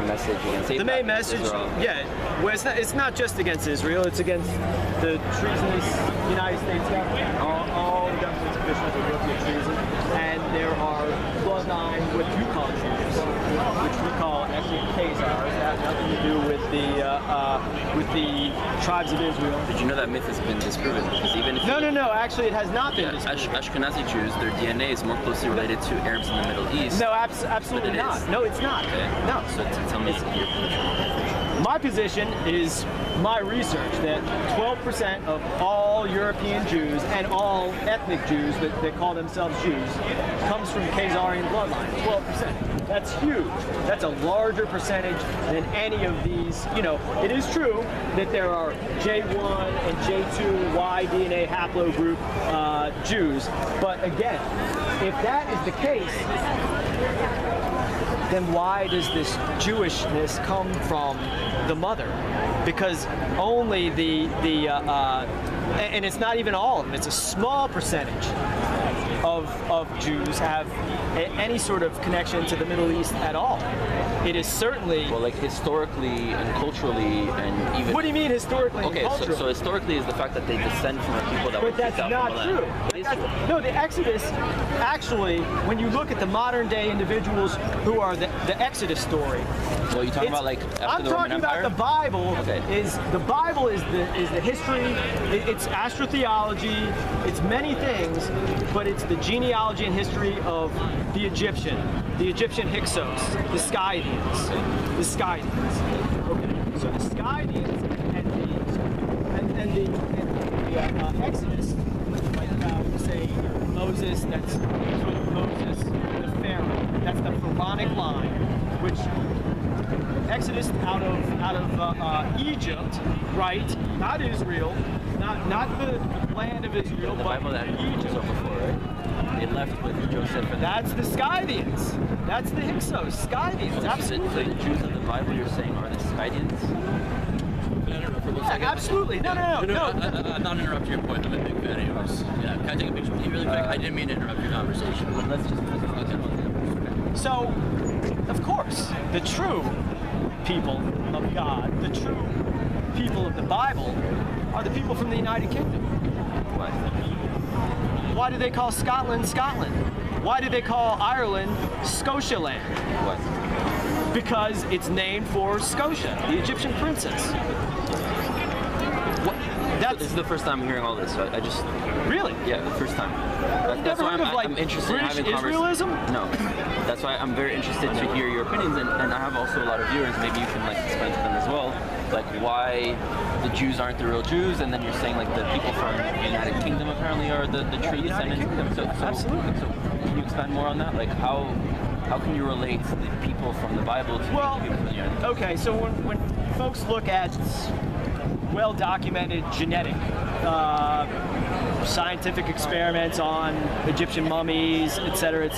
message against the main message, Israel? yeah. Well, it's not just against Israel. It's against the treasonous United States government. All the government's officials are guilty of treason, and there are bloodline what you call Jews, which we call actually Khazars. That have nothing to do with the tribes of Israel. Did you know that myth has been disproven? Because even if No. Actually, it has not been disproven. Ashkenazi Jews, their DNA is more closely related to Arabs in the Middle East. No, absolutely not. No, it's not. Okay. No. So tell me your position. My position is my research that 12% of all European Jews and all ethnic Jews that call themselves Jews comes from Khazarian bloodline. 12%. That's huge. That's a larger percentage than any of these. You know, it is true that there are J1 and J2 Y DNA haplogroup Jews, but again, if that is the case, then why does this Jewishness come from the mother? Because only and it's not even all of them, it's a small percentage of Jews have any sort of connection to the Middle East at all. It is certainly... Well, like historically and culturally and even... What do you mean historically and culturally? So historically is the fact that they descend from the people that were kicked out not from the true. land. It is true. No, the Exodus, actually, when you look at the modern day individuals who are the Exodus story... Well, you're talking about like after the Roman Empire? I'm talking about the Bible. Okay. The Bible is the history, it's astrotheology, it's many things, but it's the genealogy and history of the Egyptian Hyksos, the Scythians. Okay, so the Scythians and the Exodus, like say Moses, that's Moses, the Pharaoh, that's the pharaonic line, which Exodus out of Egypt, right? Not Israel, not the land of Israel, the but Bible that Egypt. Before, right? They left with Joseph. And that's the Scythians. That's the Hyksos, Scythians. Absolutely. So the Jews of the Bible you're saying are the Scythians? Yeah, absolutely. No. I'm not interrupting your point. I'm a big fan of yours. Yeah, can I take a picture with you really quick? I didn't mean to interrupt your conversation. Let's just focus on that. So, of course, the true people of God, the true people of the Bible, are the people from the United Kingdom. Why do they call Scotland, Scotland? Why do they call Ireland, Scotialand? What? Because it's named for Scotia, the Egyptian princess. This is the first time I'm hearing all this. So I just really, yeah, the first time. That's why I'm interested British in having Israelism. No, that's why I'm very interested to hear your opinions, and I have also a lot of viewers. Maybe you can like explain to them as well, like why the Jews aren't the real Jews, and then you're saying like the people from the United Kingdom apparently are the true descendants. So absolutely. So can you expand more on that? Like how can you relate the people from the Bible to the people from the United Kingdom? Okay, so when folks look at well-documented genetic scientific experiments on Egyptian mummies, etc.,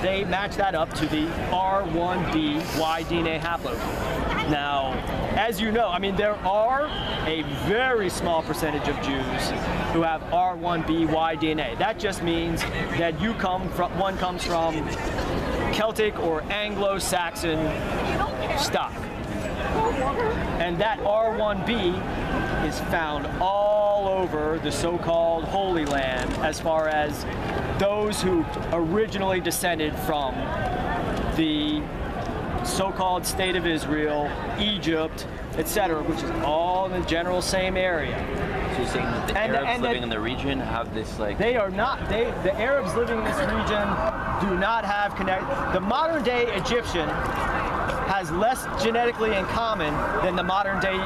they match that up to the R1b Y DNA haplogroup. Now, as you know, I mean, there are a very small percentage of Jews who have R1b Y DNA. That just means that one comes from Celtic or Anglo-Saxon stock. And that R1b is found all over the so-called Holy Land as far as those who originally descended from the so-called State of Israel, Egypt, etc., which is all in the general same area. So you're saying that the Arabs living in the region have this like... They are not, the Arabs living in this region do not have the modern day Egyptian has less genetically in common than the modern day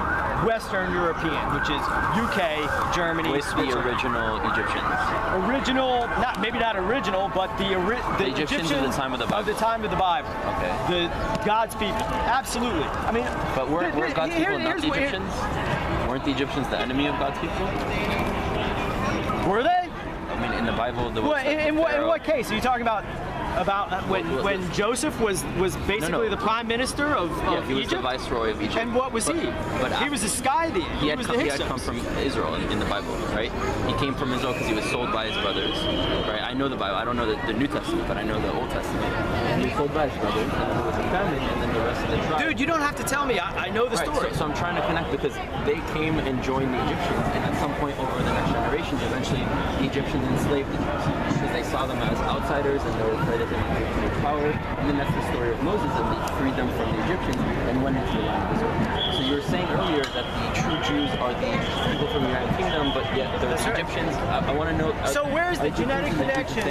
Western European, which is UK, Germany, with the original Egyptians. Maybe not original, but the Egyptians of the time of the Bible. Of the time of the Bible. Okay. God's people. Absolutely. I mean, but weren't God's people not the Egyptians? Weren't the Egyptians the enemy of God's people? Were they? I mean, in the Bible, in what case? Are you talking about About when Joseph was basically the prime minister of he was Egypt? the viceroy of Egypt. And what was he? But He was a Scythian. He was the he had Hyksos. come from Israel in the Bible, right? He came from Israel because he was sold by his brothers, right? I know the Bible. I don't know the New Testament, but I know the Old Testament. And he was sold by his brothers, and there was a famine, and then the rest of the tribe. Dude, you don't have to tell me. I know the Right, story. so I'm trying to connect because they came and joined the Egyptians, and at some point over the next generations, eventually the Egyptians enslaved the Jews because they saw them as outsiders and they were afraid that they might take too much power. And then that's the story of Moses, and they freed them from the Egyptians and went into the land of Israel. So you were saying earlier that the true Jews are the people from the United Kingdom, but yet they're the Egyptians. I want to know. So where's the genetic connection?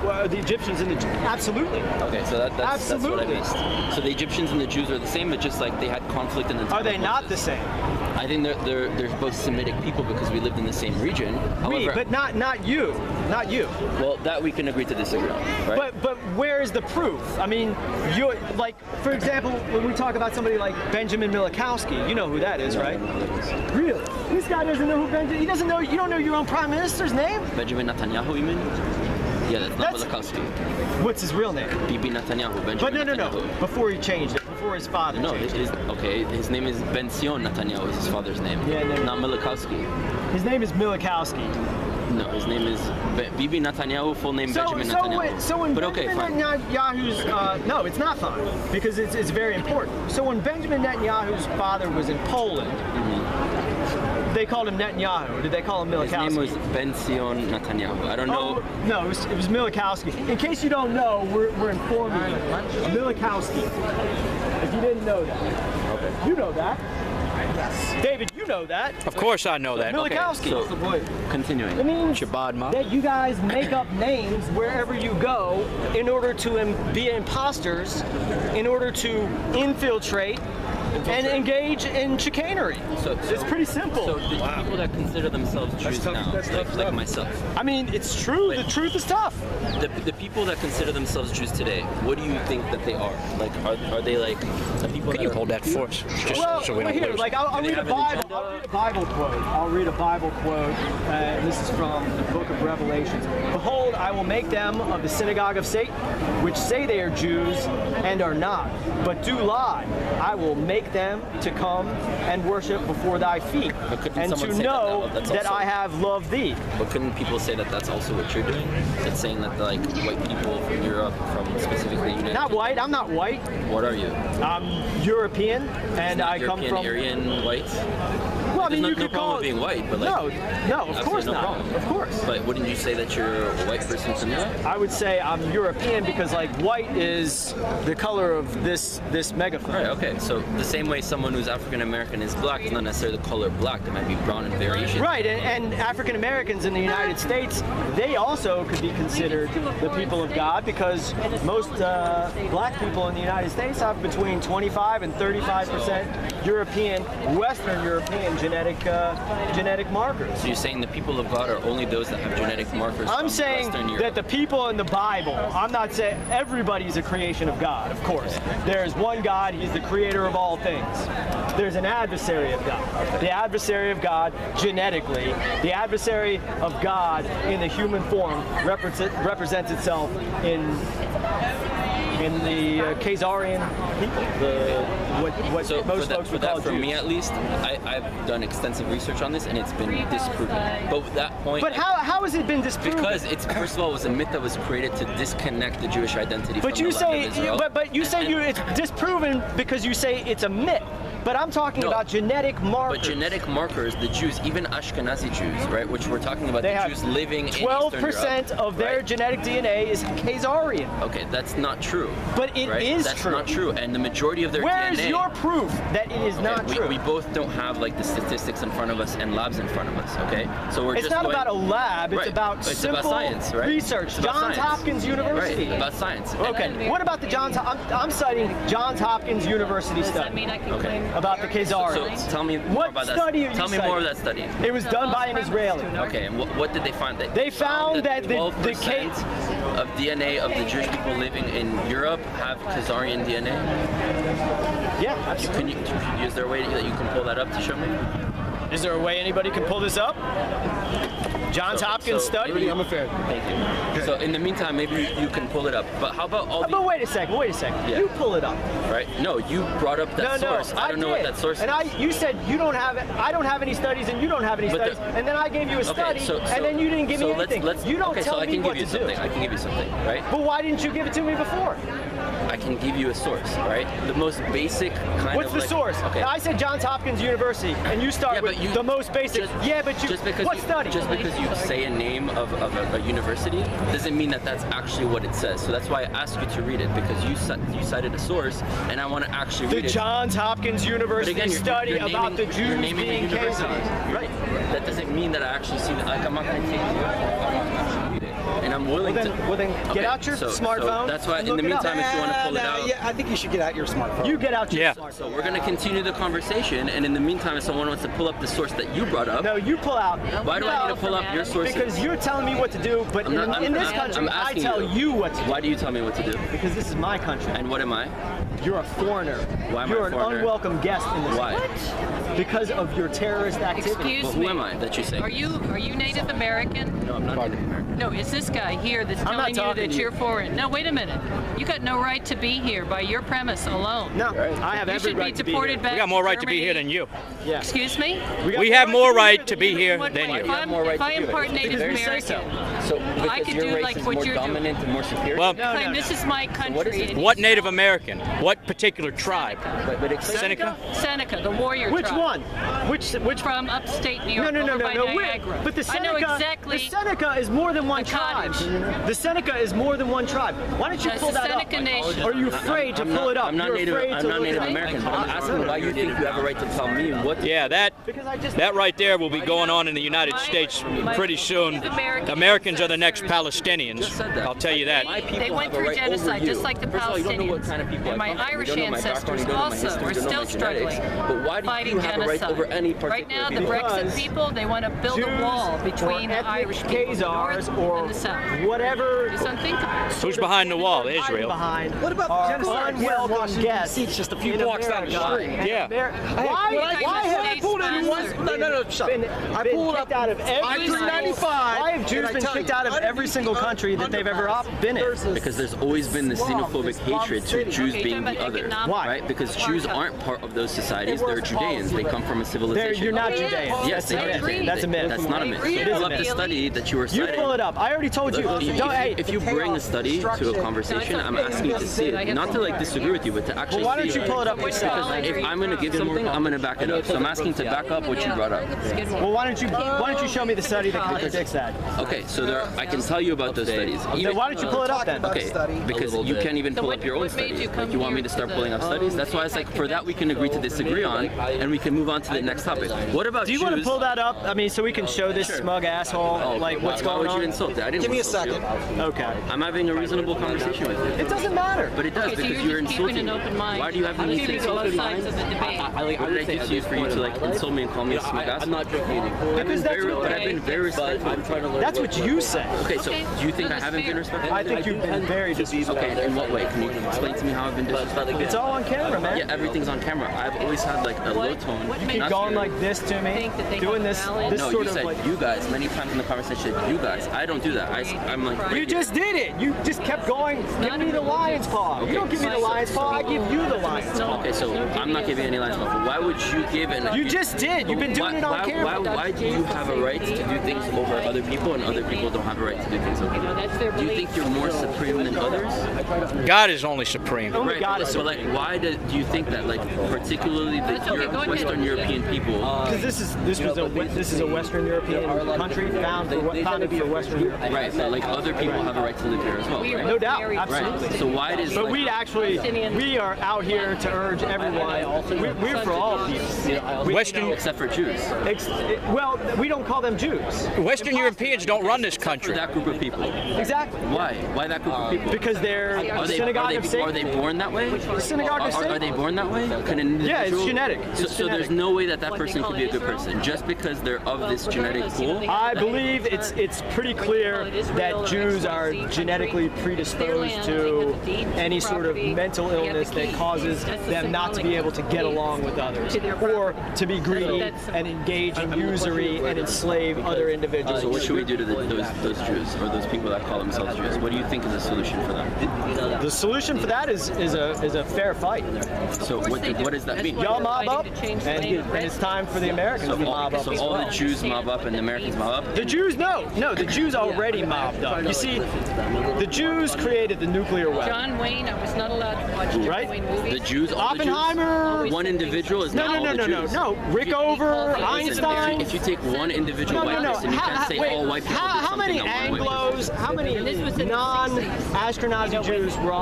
Well, the Egyptians and the absolutely. Okay, so that's what I Absolutely. missed. So the Egyptians and the Jews are the same, but just like they had conflict in the time Are they of not the Moses. same? I think they're both Semitic people because we lived in the same region. However, But not you. Not you. well, that we can agree to disagree on, right? But where is the proof? I mean, you like, for example, when we talk about somebody like Benjamin Milikowski, you know who that is, right? Really? This guy doesn't know who Benjamin. He doesn't know. You don't know your own prime minister's name? Benjamin Netanyahu, you mean? Yeah, that's not That's- Milikowski. What's his real name? Bibi Netanyahu, Benjamin But no. Netanyahu. Before he changed it, before his father No, changed it. his name is Ben Sion Netanyahu, is his father's name. Yeah, no. Not Milikowski. His name is Milikowski. No, his name is Bibi Netanyahu, full name Benjamin Netanyahu. So when but okay, Benjamin fine. Netanyahu's no, it's not fine because it's very important. So when Benjamin Netanyahu's father was in Poland, they called him Netanyahu. Did they call him Milikowski? His name was Ben Sion Netanyahu. I don't know. Oh, no, it was Milikowski. In case you don't know, we're informing you. Milikowski. If you didn't know that. Okay. You know that. Yes. David, you know that. Of course I know that. Milikowski. So, continuing. It means Shabbat Ma. that you guys make up names wherever you go in order to be imposters, in order to infiltrate and engage in chicanery. So It's pretty simple. So the people that consider themselves Jews tough. now, That's tough like stuff. myself, I mean, it's true. The truth is tough. the people that consider themselves Jews today, what do you think that they are? Like, are they like the people Can that you are hold that for us? Just Well, so we don't here, lose. like I'll Do they read a have an Bible. agenda? I'll read a Bible quote. I'll read a Bible quote. This is from the book of Revelations. Behold, I will make them of the synagogue of Satan, which say they are Jews and are not, but do lie. I will make them to come and worship before thy feet, But couldn't and someone to say know that's that also- I have loved thee. But couldn't people say that that's also what you're doing? It's saying that like white people from Europe, from specifically United Not Kingdom- white. I'm not white. What are you? I'm European, and I come European, from. Aryan, white? Well, I There's mean, no you could problem call with being white, but like no, of absolutely course no not. problem. Of course. But wouldn't you say that you're a white person from Europe? I would say I'm European because like white is the color of this megaphone. Right, okay. So the same way someone who's African American is black is not necessarily the color black. It might be brown in variation. Right, and African Americans in the United States, they also could be considered the people of God because most black people in the United States have between 25 and 35% European, Western European genetic markers. So you're saying the people of God are only those that have genetic markers I'm from saying Western Europe? that the people in the Bible, I'm not saying everybody's a creation of God, of course. There's one God, he's the creator of all things. There's an adversary of God. The adversary of God genetically, the adversary of God in the human form represents itself in the Khazarian people, what So most folks for would that, call for Jews. me at least, I've done extensive research on this and it's been disproven. But with that point, But how has it been disproven? because it's first of all it was a myth that was created to disconnect the Jewish identity But from you the land say, of Israel. but you say And- it's disproven because you say it's a myth. But I'm talking No. about genetic markers. But genetic markers, the Jews, even Ashkenazi Jews, right, which we're talking about, They the have Jews living in 12% Eastern Europe, of their right? genetic DNA is Khazarian. Okay, that's not true. But it right? is That's true. not true, and the majority of their Where DNA. is your proof that it is not we, true? we both don't have like the statistics in front of us and labs in front of us. Okay, so we're It's just not going, about a lab. It's Right. about It's simple about science, right? research. It's about Johns science. Hopkins University. Right, about science. And- Okay. What about the Johns? I'm citing Johns Hopkins University Does that study mean I can Okay. claim about the Khazarians. So tell me more What about study are that. you Tell me more of citing? that study. It was done by an Israeli. Okay, and what did they find? They found that the 12% of DNA of the Jewish people living in Europe have Khazarian DNA. Yeah, absolutely. Is there a way that you can pull that up to show me? Is there a way anybody can pull this up? Johns Hopkins study. Rudy, I'm a fan. Thank you. So in the meantime, maybe you can pull it up. But how about all the... But wait a second. Yeah. You pull it up. Right? No, you brought up that source. I don't know what that source is. And you said you don't have it. I don't have any studies, and you don't have any studies. And then I gave you a study, and then you didn't give me anything. You don't tell me what to do. I can give you something, right? But why didn't you give it to me before? I can give you a source, right? The most basic kind of. What's the source? Okay. I said Johns Hopkins University, and you start with the most basic. What study? Just because you say a name of a university doesn't mean that that's actually what it says. So that's why I asked you to read it, because you cited a source, and I want to actually read it. The Johns Hopkins University study about the Jews being Khazars. Right. That doesn't mean that I actually see that. Like, I'm not going to take you. I'm not actually read it. And I'm willing to. Well then, get out your smartphone. So that's why. In the meantime, if you want to pull it out. Yeah, I think you should get out your smartphone. You get out your smartphone. So we're going to continue the conversation, and in the meantime, if someone wants to pull up the source that you brought up. No, you pull out. Why do I need to pull up your sources? Because you're telling me what to do, but in this country, I tell you what to do. Why do you tell me what to do? Because this is my country. And what am I? You're a foreigner. Why am You're I a foreigner? an unwelcome guest in this country. Why? Because of your terrorist activity. Excuse Well, me. who am I that you say? Are you Native American? No, I'm not Native American. No, it's this guy here that's I'm not telling you talking that to you're foreign. No, wait a minute. You got no right to be here by your premise alone. No, I have You every should right be to be deported here. back We got more to right to be here Germany. than you. Yeah. Excuse me? We have more right to be here What- than if you. I'm, more right if I to do am it. part Native Because you say American, So I because could your do race like is what more you're doing. dominant and more superior. Well, claim this is my country. what is it? and what you- Native American? What particular tribe? but explain- Seneca? Seneca, the warrior Which tribe. one? Which From upstate New York, No. over by Niagara. But the Seneca, I know exactly. the Seneca is more than one The tribe. cottage. The Seneca is more than one tribe. Why don't you That's pull the that up? Seneca Nation. Are you afraid to pull it up? I'm not You're Native. afraid I'm to not look Native it up. American. But I'm asking why you think you have a right to tell me what. Yeah, that right there will be going on in the United States pretty soon. Americans are the next Palestinians. I'll tell you that. My people They went have a through right genocide, over you. just like the First of all, you don't know what Palestinians. kind of people And I my come from. You Irish don't know my background, ancestors you don't know my also history, are you don't know still my genetics. struggling, But why do fighting you have a right genocide. over any particular Right now, the people? Brexit people, they want to build a wall between the Irish people, the Khazars north or and the south. whatever. It's unthinkable. Who's behind the wall? Israel. What about genocide here in unwelcome Washington, guests D.C.? It's just a few in blocks down the America. street. Yeah. Why have I pulled in No, shut up. I pulled up out of every I-395. Why have Jews and I been tell kicked you, out of every single country that they've ever been in? Because there's always been this xenophobic hatred to Jews Okay, being talking the about other. economic- Why? Right? Because Jews aren't part of those societies. They're Judeans. They come from a civilization. You're not Judean. Yes, they I are. agree. That's a myth. That's not a myth. It So is pull a up the myth. study that you were You citing. pull it up. I already told you. If you bring a study to a conversation, I'm asking you to see it, not to like disagree with you, but to actually. Well, why don't see you it. pull it up yourself? If I'm going to give something, I'm going to back it up. So I'm asking to back up what you brought up. Well, why don't you show me the study that contradicts that? Okay, so I can tell you about those studies. Then why don't you pull it up then? Okay, because you can't even pull up your own studies. Like, you want me to start pulling up studies? That's why it's like, for that we can agree to disagree on, and we can move on to the next topic. What about Do you Jews? want to pull that up? I mean, so we can show this smug asshole like what's why going would you on. insult it? I didn't Give me a insult you. second. Okay. I'm having a reasonable conversation with you. It doesn't matter. But it does, Okay, so because you're you're just keeping insulting an me. open mind. Why do you have the I'm need to giving insult both me? sides of the debate. What did I do to you for you to like insult me and call me a smug ass? I'm not joking. Because that's But I've been very respectful. I'm trying to learn. That's what you say. Okay, so Okay, do you think no, I that's haven't been fair. respectful? I think you've been very disrespectful. Okay, in what way? Can you explain to me how I've been disrespectful? It's all on camera, man. Yeah, everything's on camera. I've always had like a low tone. what Keep makes going you like this to me, think that they doing have this valid- No, sort you of said like. you guys many times in the conversation. You guys, I don't do that. I'm like. right You here. just did it. You just kept going. Give me the lion's paw. You don't give me the lion's paw. I give you the lion's paw. Okay, so I'm not giving any lines, but why would you give an? You just did. You've been doing it on camera. Why do you have a right to do things over other people, and other people don't have a right to do things over you? That's their Do you belief. think you're more supreme than others? God is only supreme. Only Right. God is So like, why do you think that? Like, particularly the That's okay, go ahead. Western European people. Because this is a Western European country founded for Western Europe. Right, but like other people have a right to live here as well, We are right? No doubt, very absolutely. Right. So why does? But like, we are out here to urge everyone. We're for all people. Western except for Jews. Well, we don't call them Jews. Western Europeans don't run this this country. For that group of people. Exactly. Why? Why that group of people? Because they're Are they, synagogue are of they, Satan. are they born that way? Synagogue of Satan. Are they born that way? Can an Yeah, it's individual- genetic. So, It's so there's genetic. no way that that person could be a good person just because they're of this genetic pool? I believe it's pretty clear that Jews are genetically predisposed to any sort of mental illness that causes them not to be able to get along with others, or to be greedy and engage in usury and enslave other individuals. So what should we do to those Jews or those people that call themselves Jews? What do you think is a solution for them? The solution for that is a fair fight. So what does that mean? Y'all mob up, and it's time for the Americans to mob up. So as all well. the Jews mob up and the Americans mob up? The Jews, no, the Jews already mobbed up. You see, the Jews created the nuclear weapon. John Wayne, I was not allowed to watch John Right? Wayne movies. The Jews, all the Jews? Oppenheimer. One individual is not all the Jews. No. Rickover, Einstein. If you take one individual white person, you can't say all white people did How something many that one white person. Anglos, how many non-Ashkenazi Jews were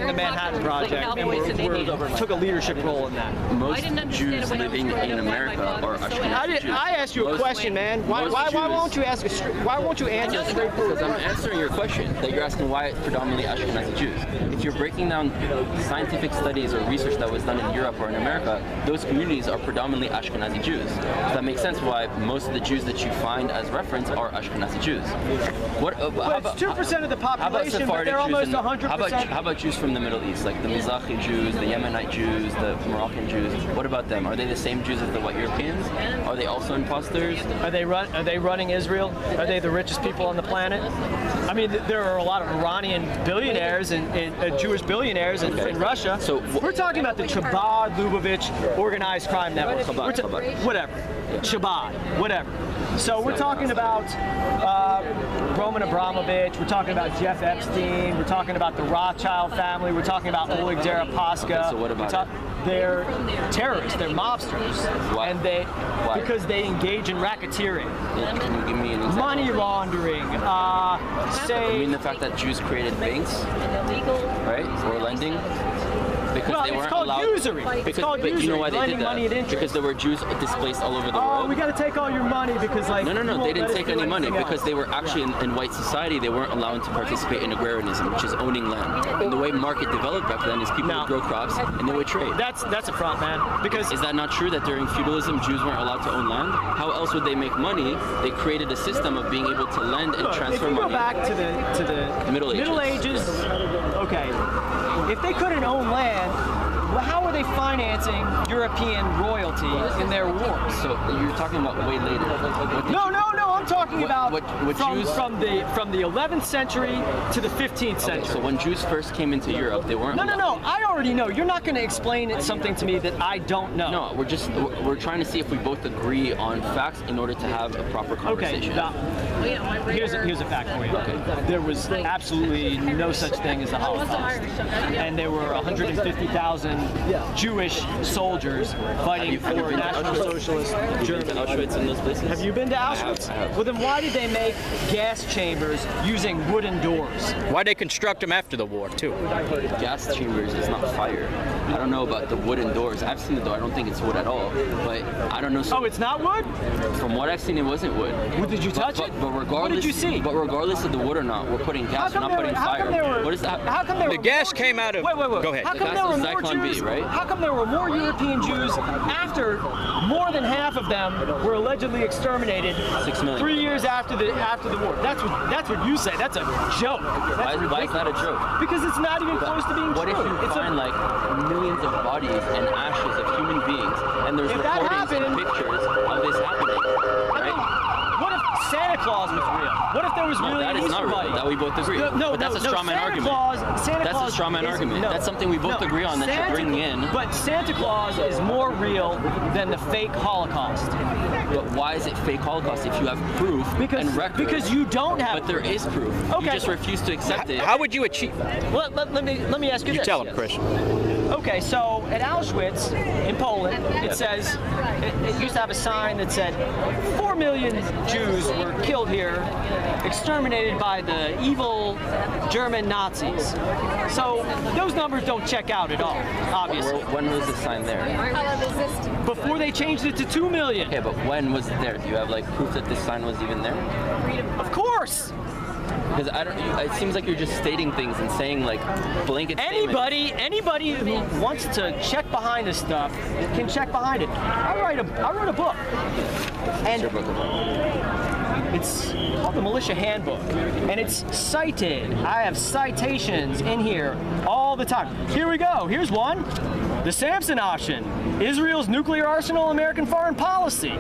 in the Manhattan Project and took a leadership role in that? Most Jews living in America are Ashkenazi Jews. I asked you a question, man. Why won't you answer straightforward? Because I'm answering your question, that you're asking why it's predominantly Ashkenazi Jews. If you're breaking down scientific studies or research that was done in Europe or in America, those communities are predominantly Ashkenazi Jews. So that makes sense why most of the Jews that you find as reference are Ashkenazi Jews. It's 2% of the population, but they're almost 100%. How about Jews from the Middle East, like the Mizrahi Jews, the Yemenite Jews, the Moroccan Jews? What about them? Are they the same Jews as the white Europeans? Are they also imposters? Are they running Israel? Are they the richest people on the planet? I mean, there are a lot of Iranian billionaires and Jewish billionaires in Russia. So we're talking about the Chabad Lubavitch organized crime network. Chabad. Whatever. Chabad. Whatever. So we're talking about Roman Abramovich. We're talking about Jeff Epstein. We're talking about the Rothschild family. We're talking about Oleg Deripaska. Okay, so what about They're terrorists. They're mobsters. Why? And Why? Because they engage in racketeering, Can you give me an example? money laundering. You mean the fact that Jews created banks, right, or lending? Because Well, they it's weren't called allowed. usury. It's called But you know usury, why they lending did money at that? interest. Because there were Jews displaced all over the Oh, world. we got to take all your money because, like. No, you they won't didn't let us take do any money anything because else. they were actually in white society. They weren't allowed to participate in agrarianism, which is owning land. And the way market developed back then is people would grow crops and they would trade. That's a front, man. Because Is that not true that during feudalism Jews weren't allowed to own land? How else would they make money? They created a system of being able to lend and if transfer you go money. back to the Middle Ages. okay. If they couldn't own land, well, how were they financing European royalty in their wars? So you're talking about way later. What did No, you- I'm talking about what Jews- from the 11th century to the 15th Okay, century. so when Jews first came into Europe, they weren't. No. I already know. You're not going to explain something to me that I don't know. No, we're trying to see if we both agree on facts in order to have a proper Okay. conversation. Here's a fact for you. There was absolutely no such thing as the Holocaust, and there were 150,000 Jewish soldiers fighting Have you for been to National Auschwitz? Socialist Have you been to Germany. Auschwitz in those places? Have you been to Auschwitz? I have. Well, then why did they make gas chambers using wooden doors? Why'd they construct them after the war, too? Gas chambers is not fire. I don't know about the wooden doors. I've seen the door. I don't think it's wood at all. But I don't know. Oh, it's not wood? From what I've seen, it wasn't wood. Well, did you touch it? But regardless, What did you see? But regardless of the wood or not, we're putting gas. We're not putting fire. What is that? How come there The were gas more came out of. Wait. Go ahead. How The come gas there were was more Zyklon B, Jews? right? How come there were more European Jews after more than half of them were allegedly exterminated 6 million. 3 years after the war? That's what you say. That's a joke. Why is that a joke? Because it's not even close to being What true. if you It's find like millions of bodies and ashes of human beings, and there's If that recordings and happened- pictures of this happening? I mean, what if Santa Claus was real? What if there was No, really that an is Easter not real. bunny? That we both agree. But that's a straw man Santa argument. Santa That's Claus a straw man is- argument. no, That's something we both no. agree on that you're bringing in. But Santa Claus is more real than the fake Holocaust. But why is it fake Holocaust if you have proof and record? Because you don't have. But there is proof. Okay. You just refuse to accept it. How would you achieve that? Well, let me ask you You this. tell him, Chris. Okay, so at Auschwitz in Poland, it says it used to have a sign that said 4 million Jews were killed here, exterminated by the evil German Nazis. So those numbers don't check out at all, obviously. When was the sign there? Before they changed it to 2 million. Okay, but when was it there? Do you have like proof that this sign was even there? Of course. Because I don't. It seems like you're just stating things and saying like blanket statements. Anybody who wants to check behind this stuff can check behind it. I wrote a book, and What's your book about? it's called the Militia Handbook, and it's cited. I have citations in here all the time. Here we go. Here's one. The Samson option. Israel's nuclear arsenal, American foreign policy.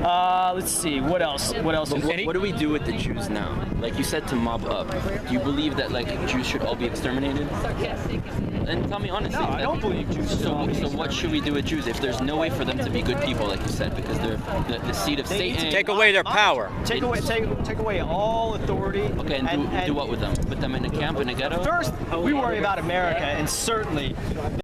Let's see, what else? What else? What do we do with the Jews now? Like you said, to mob up. Do you believe that like Jews should all be exterminated? And tell me honestly. No, I don't believe Jews should all be So what should we do with Jews if there's no way for them to be good people, like you said, because they're the seed of Satan? Take away their power. Take away all authority. Okay, and do what with them? Put them in a camp, in a ghetto? First, we worry about America, and certainly